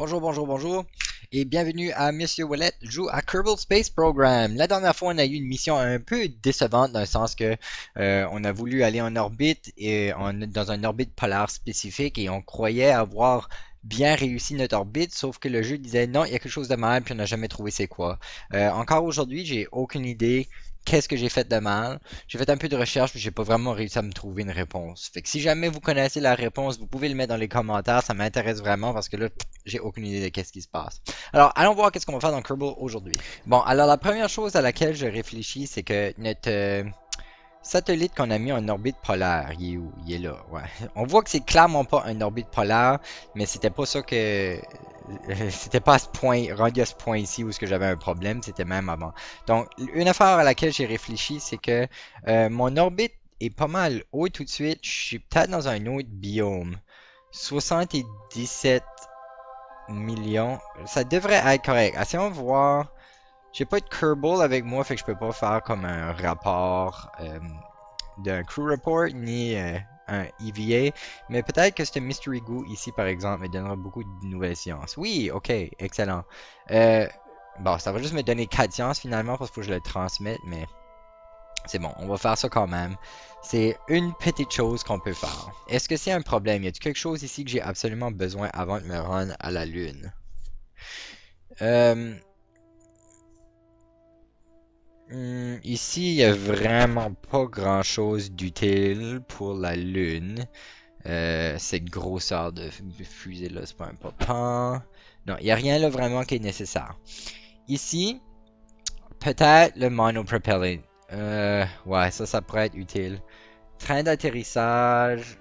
Bonjour, bonjour, bonjour, et bienvenue à Monsieur Wallet joue à Kerbal Space Program. La dernière fois, on a eu une mission un peu décevante dans le sens que on a voulu aller en orbite et dans une orbite polaire spécifique et on croyait avoir bien réussi notre orbite, sauf que le jeu disait non, il y a quelque chose de mal, puis on n'a jamais trouvé c'est quoi. Encore aujourd'hui, j'ai aucune idée qu'est-ce que j'ai fait de mal. J'ai fait un peu de recherche, mais j'ai pas vraiment réussi à me trouver une réponse. Fait que si jamais vous connaissez la réponse, vous pouvez le mettre dans les commentaires, ça m'intéresse vraiment parce que là, j'ai aucune idée de qu'est-ce qui se passe. Alors, allons voir qu'est-ce qu'on va faire dans Kerbal aujourd'hui. Bon, alors la première chose à laquelle je réfléchis, c'est que notre satellite qu'on a mis en orbite polaire, il est où? Il est là, ouais. On voit que c'est clairement pas une orbite polaire, mais c'était pas ça que... C'était pas à ce point, rendu à ce point ici où j'avais un problème, c'était même avant. Donc, une affaire à laquelle j'ai réfléchi, c'est que mon orbite est pas mal haut tout de suite. Je suis peut-être dans un autre biome. 77 millions. Ça devrait être correct. Essayons de voir. J'ai pas de Kerbal avec moi, fait que je peux pas faire comme un rapport d'un crew report ni un EVA. Mais peut-être que ce Mystery Goo ici, par exemple, me donnera beaucoup de nouvelles sciences. Oui, ok, excellent. Bon, ça va juste me donner 4 sciences finalement parce qu'il faut que je le transmette, mais c'est bon, on va faire ça quand même. C'est une petite chose qu'on peut faire. Est-ce que c'est un problème? Y a-t-il quelque chose ici que j'ai absolument besoin avant de me rendre à la Lune? Euh, Ici, il n'y a vraiment pas grand-chose d'utile pour la Lune. Cette grosseur de fusée là, c'est pas important. Non, il n'y a rien là vraiment qui est nécessaire. Ici, peut-être le monopropellant. Ouais, ça pourrait être utile. Train d'atterrissage.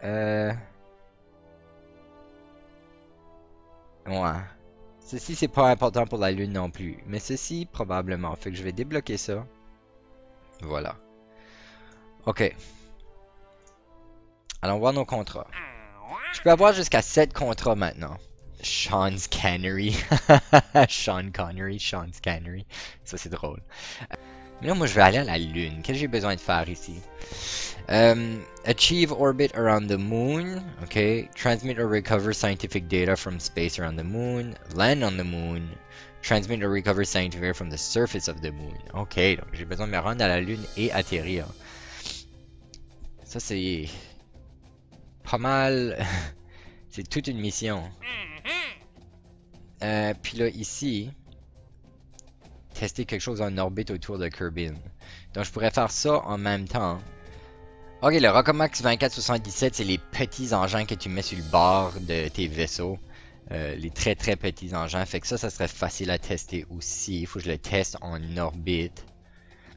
Euh, ouais. Ceci, c'est pas important pour la Lune non plus. Mais ceci, probablement. Fait que je vais débloquer ça. Voilà. Ok. Allons voir nos contrats. Je peux avoir jusqu'à 7 contrats maintenant. Sean's Cannery. Sean Connery, Sean's Cannery. Ça, c'est drôle. Mais là, moi, je vais aller à la Lune. Qu'est-ce que j'ai besoin de faire ici? Achieve orbit around the moon. Okay. Transmit or recover scientific data from space around the moon. Land on the moon. Transmit or recover scientific data from the surface of the moon. Ok, donc j'ai besoin de me rendre à la Lune et atterrir. Ça, c'est pas mal. C'est toute une mission. Puis là, ici, tester quelque chose en orbite autour de Kerbin. Donc, je pourrais faire ça en même temps. Ok, le Rockomax 2477, c'est les petits engins que tu mets sur le bord de tes vaisseaux. Les très très petits engins. Fait que ça serait facile à tester aussi. Il faut que je le teste en orbite.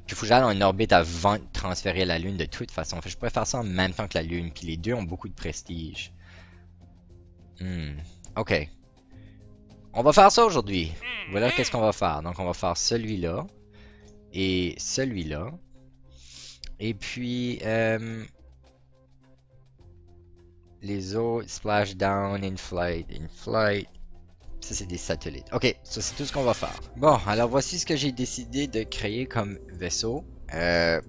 Puis il faut que j'aille en orbite avant de transférer à la Lune de toute façon. Fait que je pourrais faire ça en même temps que la Lune. Puis les deux ont beaucoup de prestige. Ok. On va faire ça aujourd'hui. Voilà qu'est-ce qu'on va faire. Donc on va faire celui-là. Et celui-là. Et puis... les autres, splashdown, in-flight, in-flight. Ça, c'est des satellites. Ok, ça, c'est tout ce qu'on va faire. Bon, alors voici ce que j'ai décidé de créer comme vaisseau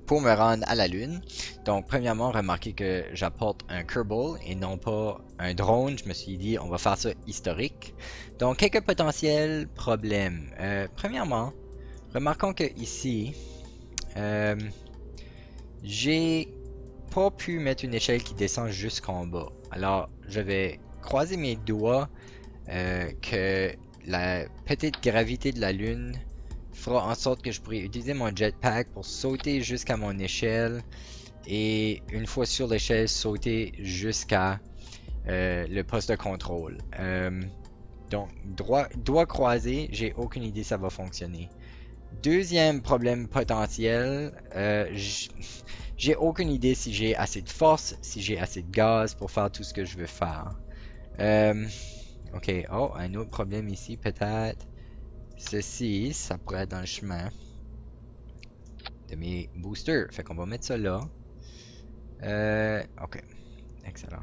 pour me rendre à la Lune. Donc, premièrement, remarquez que j'apporte un Kerbal et non pas un drone. Je me suis dit, on va faire ça historique. Donc, quelques potentiels problèmes. Premièrement, remarquons que ici, j'ai pas pu mettre une échelle qui descend jusqu'en bas. Alors, je vais croiser mes doigts que la petite gravité de la Lune fera en sorte que je pourrai utiliser mon jetpack pour sauter jusqu'à mon échelle et une fois sur l'échelle, sauter jusqu'à le poste de contrôle. Donc, doigt croisé, j'ai aucune idée ça va fonctionner. Deuxième problème potentiel, j'ai aucune idée si j'ai assez de force, si j'ai assez de gaz pour faire tout ce que je veux faire. Ok, oh, un autre problème ici peut-être. Ceci, ça pourrait être dans le chemin de mes boosters. Fait qu'on va mettre ça là. Ok, excellent.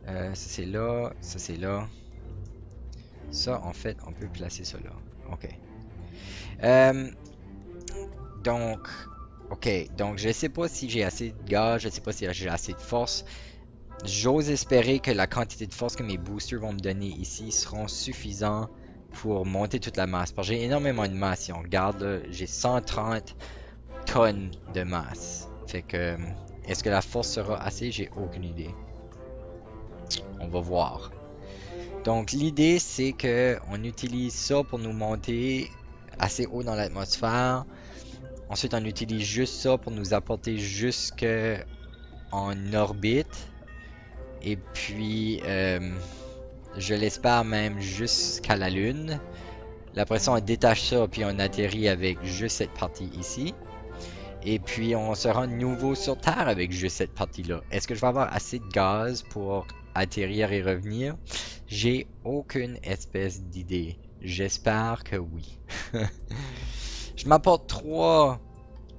Ça c'est là, ça c'est là. Ça en fait, on peut placer ça là. Ok. Donc, ok, donc je sais pas si j'ai assez de gaz, je sais pas si j'ai assez de force. J'ose espérer que la quantité de force que mes boosters vont me donner ici seront suffisants pour monter toute la masse. Parce que j'ai énormément de masse. Si on regarde, j'ai 130 tonnes de masse. Fait que, est-ce que la force sera assez? J'ai aucune idée. On va voir. Donc l'idée c'est que on utilise ça pour nous monter assez haut dans l'atmosphère. Ensuite on utilise juste ça pour nous apporter jusque en orbite. Et puis je l'espère même jusqu'à la Lune. Après ça on détache ça puis on atterrit avec juste cette partie ici. Et puis on se rend de nouveau sur Terre avec juste cette partie-là. Est-ce que je vais avoir assez de gaz pour atterrir et revenir? J'ai aucune espèce d'idée. J'espère que oui. Je m'apporte 3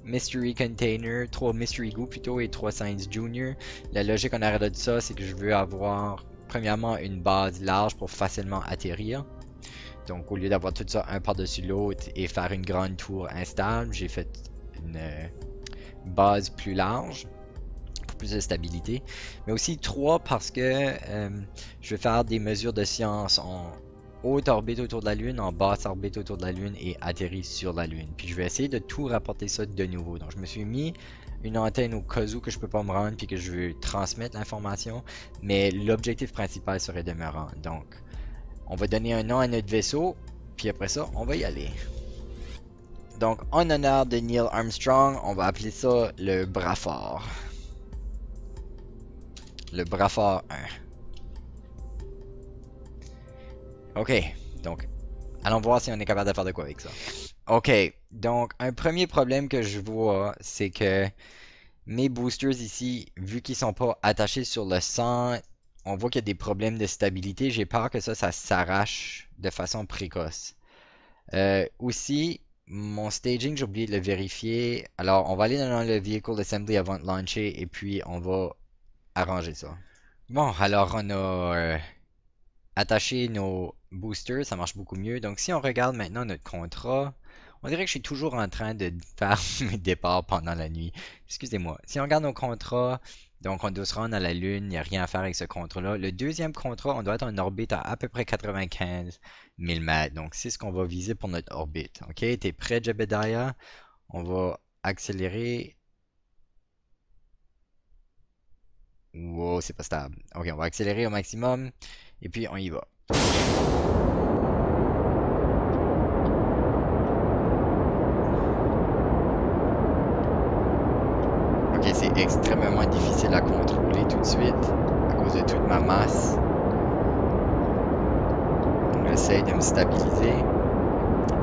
Mystery Container, 3 Mystery Goo plutôt et 3 Science Junior. La logique en arrière de ça, c'est que je veux avoir premièrement une base large pour facilement atterrir. Donc au lieu d'avoir tout ça un par-dessus l'autre et faire une grande tour instable, j'ai fait une base plus large pour plus de stabilité, mais aussi 3 parce que je vais faire des mesures de science en haute orbite autour de la Lune, en basse orbite autour de la Lune et atterrir sur la Lune. Puis je vais essayer de tout rapporter ça de nouveau. Donc je me suis mis une antenne au cas où que je peux pas me rendre puis que je veux transmettre l'information, mais l'objectif principal serait de me rendre. Donc on va donner un nom à notre vaisseau, puis après ça on va y aller. Donc, en honneur de Neil Armstrong, on va appeler ça le bras fort. Le bras fort 1. Ok, donc, allons voir si on est capable de faire de quoi avec ça. Ok, donc, un premier problème que je vois, c'est que mes boosters ici, vu qu'ils sont pas attachés sur le sang, on voit qu'il y a des problèmes de stabilité. J'ai peur que ça s'arrache de façon précoce. Aussi, mon staging, j'ai oublié de le vérifier. Alors, on va aller dans le Vehicle Assembly avant de lancer et puis on va arranger ça. Bon, alors on a attaché nos boosters, ça marche beaucoup mieux. Donc, si on regarde maintenant notre contrat, on dirait que je suis toujours en train de faire mes départs pendant la nuit. Excusez-moi. Si on regarde nos contrats, donc on doit se rendre à la Lune, il n'y a rien à faire avec ce contrat-là. Le deuxième contrat, on doit être en orbite à peu près 95 000 mètres. Donc c'est ce qu'on va viser pour notre orbite. Ok, t'es prêt, Jebediah? On va accélérer. Wow, c'est pas stable. Ok, on va accélérer au maximum. Et puis on y va. Ok, c'est extrêmement difficile à contrôler tout de suite à cause de toute ma masse. Donc j'essaie de me stabiliser.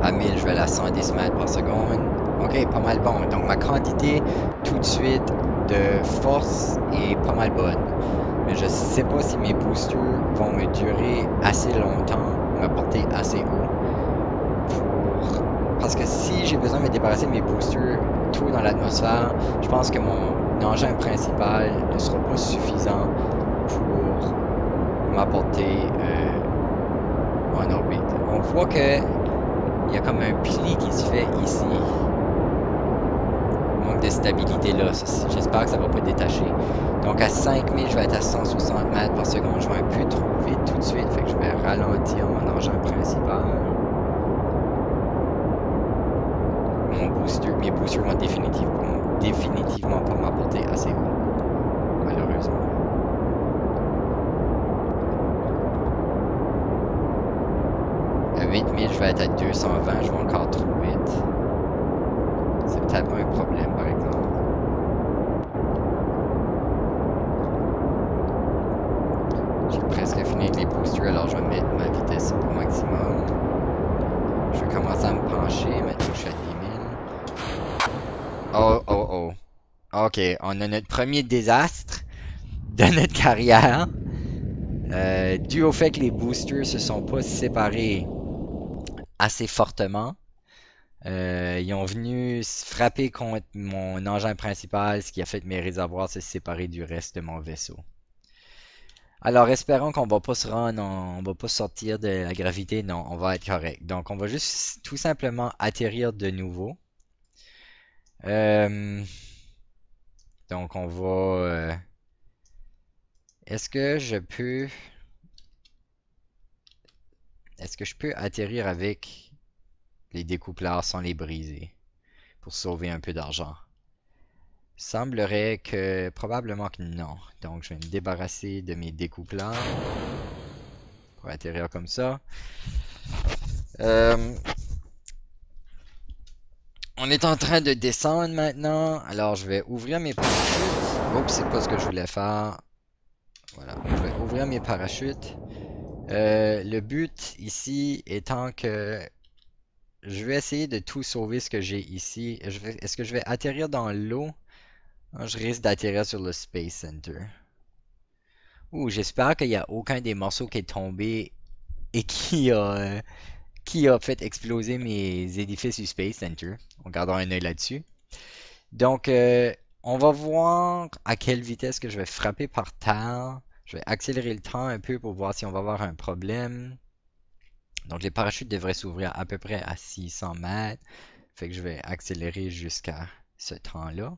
À 1000, je vais à 110 mètres par seconde. Ok, pas mal bon. Donc ma quantité tout de suite de force est pas mal bonne. Mais je sais pas si mes boosters vont me durer assez longtemps, me porter assez haut pour... Parce que si j'ai besoin de me débarrasser de mes boosters tôt dans l'atmosphère, je pense que mon engin principal ne sera pas suffisant pour m'apporter en orbite. On voit que il y a comme un pli qui se fait ici. Manque de stabilité là. J'espère que ça va pas détacher. Donc à 5000, je vais être à 160 mètres par seconde. Je vais un peu trop vite tout de suite. Fait que je vais ralentir mon engin principal. Mes boosters vont définitivement pas m'apporter assez haut. Malheureusement. À 8000, je vais être à 220. Je vais encore trop vite. C'est peut-être pas un problème, par exemple. J'ai presque fini avec les boosters, alors je vais mettre ma vitesse au maximum. Je vais commencer à me pencher, maintenant je suis à 10 000. Oh, oh, oh. Ok, on a notre premier désastre de notre carrière. Dû au fait que les boosters se sont pas séparés assez fortement. Ils ont venu frapper contre mon engin principal, ce qui a fait que mes réservoirs se séparer du reste de mon vaisseau. Alors espérons qu'on va pas se rendre, on va pas sortir de la gravité, non, on va être correct. Donc on va juste tout simplement atterrir de nouveau. Donc on va Est-ce que je peux... Est-ce que je peux atterrir avec les découpleurs sans les briser pour sauver un peu d'argent? Semblerait que probablement que non. Donc je vais me débarrasser de mes découpleurs pour atterrir comme ça. Euh, on est en train de descendre maintenant. Alors je vais ouvrir mes parachutes. Oups, c'est pas ce que je voulais faire. Voilà, je vais ouvrir mes parachutes. Le but ici étant que je vais essayer de tout sauver ce que j'ai ici. Est-ce que je vais atterrir dans l'eau? Je risque d'atterrir sur le Space Center. Ouh, j'espère qu'il n'y a aucun des morceaux qui est tombé et qui a fait exploser mes édifices du Space Center. On gardera un œil là-dessus. Donc, on va voir à quelle vitesse que je vais frapper par terre. Je vais accélérer le temps un peu pour voir si on va avoir un problème. Donc, les parachutes devraient s'ouvrir à peu près à 600 mètres. Fait que je vais accélérer jusqu'à ce temps-là.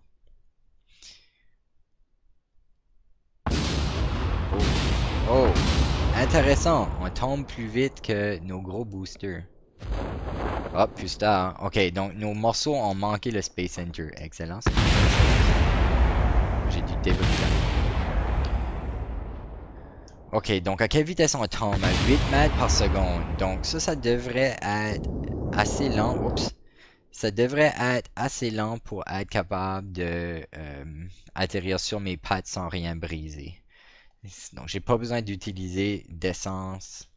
Oh, intéressant. On tombe plus vite que nos gros boosters. Hop, plus tard. Ok, donc nos morceaux ont manqué le Space Center. Excellent. J'ai du développement. Ok, donc à quelle vitesse on tombe? À 8 mètres par seconde. Donc ça devrait être assez lent. Oups. Ça devrait être assez lent pour être capable de atterrir sur mes pattes sans rien briser. Donc j'ai pas besoin d'utiliser d'essence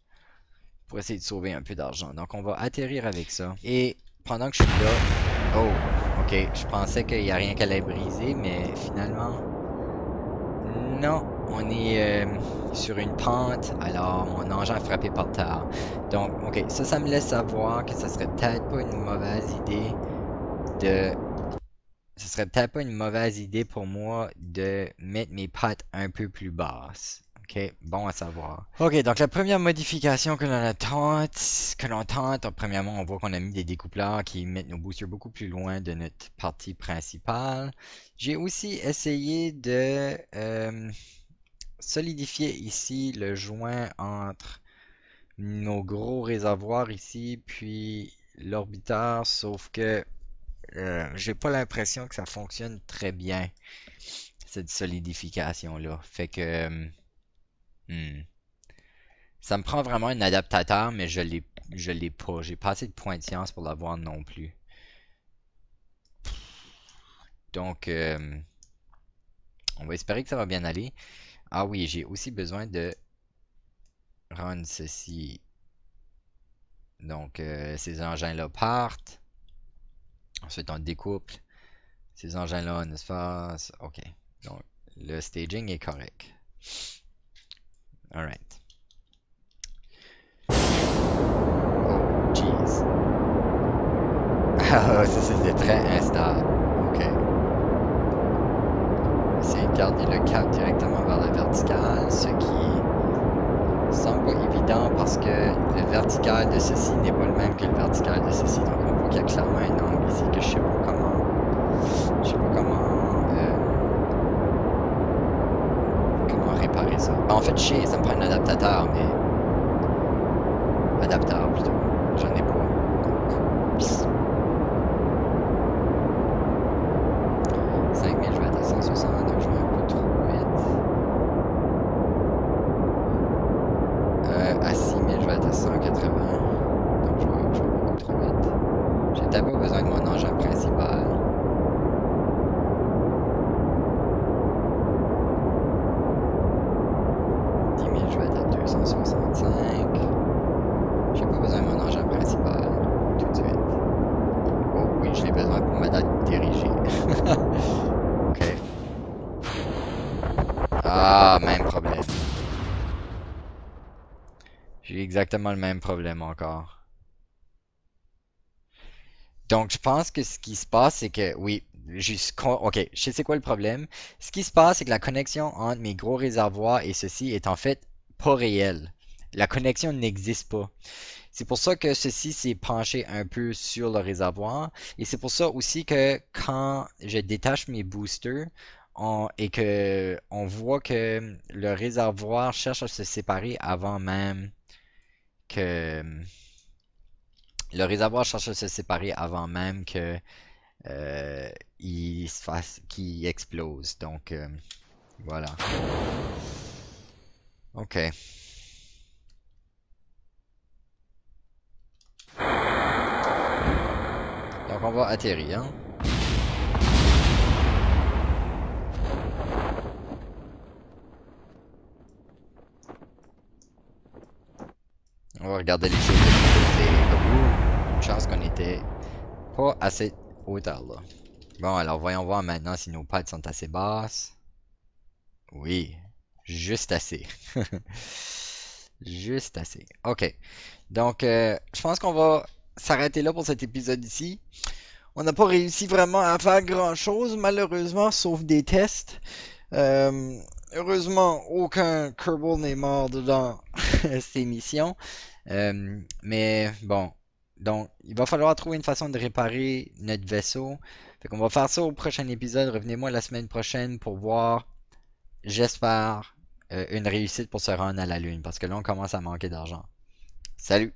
pour essayer de sauver un peu d'argent. Donc on va atterrir avec ça. Et pendant que je suis là... Oh, ok. Je pensais qu'il n'y a rien qu'elle allait briser, mais finalement... Non, on est sur une pente, alors mon engin est frappé par terre. Donc, ok, ça me laisse savoir que ce serait peut-être pas une mauvaise idée de... Ce serait peut-être pas une mauvaise idée pour moi de mettre mes pattes un peu plus basses. Ok, bon à savoir. Ok, donc la première modification que l'on tente, premièrement, on voit qu'on a mis des découpleurs qui mettent nos boosters beaucoup plus loin de notre partie principale. J'ai aussi essayé de solidifier ici le joint entre nos gros réservoirs ici, puis l'orbiteur, sauf que j'ai pas l'impression que ça fonctionne très bien, cette solidification-là. Fait que hmm, ça me prend vraiment un adaptateur, mais je l'ai pas. J'ai pas assez de points de science pour l'avoir non plus. Donc, on va espérer que ça va bien aller. Ah oui, j'ai aussi besoin de rendre ceci. Donc, ces engins-là partent. Ensuite, on découple. Ces engins-là en espace. OK. Donc, le staging est correct. Alright. Oh, jeez. Ah, ça c'était très instable. OK. Essayez de garder le cap directement vers la verticale, ce qui semble pas évident parce que le vertical de ceci n'est pas le même que le vertical de ceci. Donc on voit qu'il y a clairement un angle ici que je sais pas comment. Je sais pas comment réparer ça. Ben, en fait, je sais, ça me prend un adaptateur, mais adaptateur plutôt. J'en ai pas. Donc, pis. 5000, je vais être à 160, donc je vais un peu trop vite. À 6000, je vais être à 180. Donc je vais beaucoup trop vite. J'ai d'abord besoin de mon engin principal. Je vais être à 265. J'ai pas besoin de mon engin principal tout de suite. Oh oui, je l'ai besoin pour me diriger. Ok. Ah, même problème. J'ai exactement le même problème encore. Donc, je pense que ce qui se passe, c'est que, oui, ok, je sais c'est quoi le problème. Ce qui se passe, c'est que la connexion entre mes gros réservoirs et ceci est en fait pas réelle. La connexion n'existe pas. C'est pour ça que ceci s'est penché un peu sur le réservoir. Et c'est pour ça aussi que quand je détache mes boosters, et que on voit que le réservoir cherche à se séparer avant même que le réservoir cherche à se séparer avant même que il se fasse qu'il explose. Donc voilà. Ok. Donc on va atterrir, hein. On va regarder les choses de l'autre côté. Ouh, une chance qu'on était pas assez hauteur là. Bon, alors voyons voir maintenant si nos pattes sont assez basses. Oui, juste assez. Juste assez. Ok. Donc, je pense qu'on va s'arrêter là pour cet épisode ici. On n'a pas réussi vraiment à faire grand-chose, malheureusement, sauf des tests. Euh, Heureusement, aucun Kerbal n'est mort dans ces missions. Mais bon, donc il va falloir trouver une façon de réparer notre vaisseau. Fait qu'on va faire ça au prochain épisode. Revenez-moi la semaine prochaine pour voir, j'espère, une réussite pour se rendre à la Lune, parce que là on commence à manquer d'argent. Salut!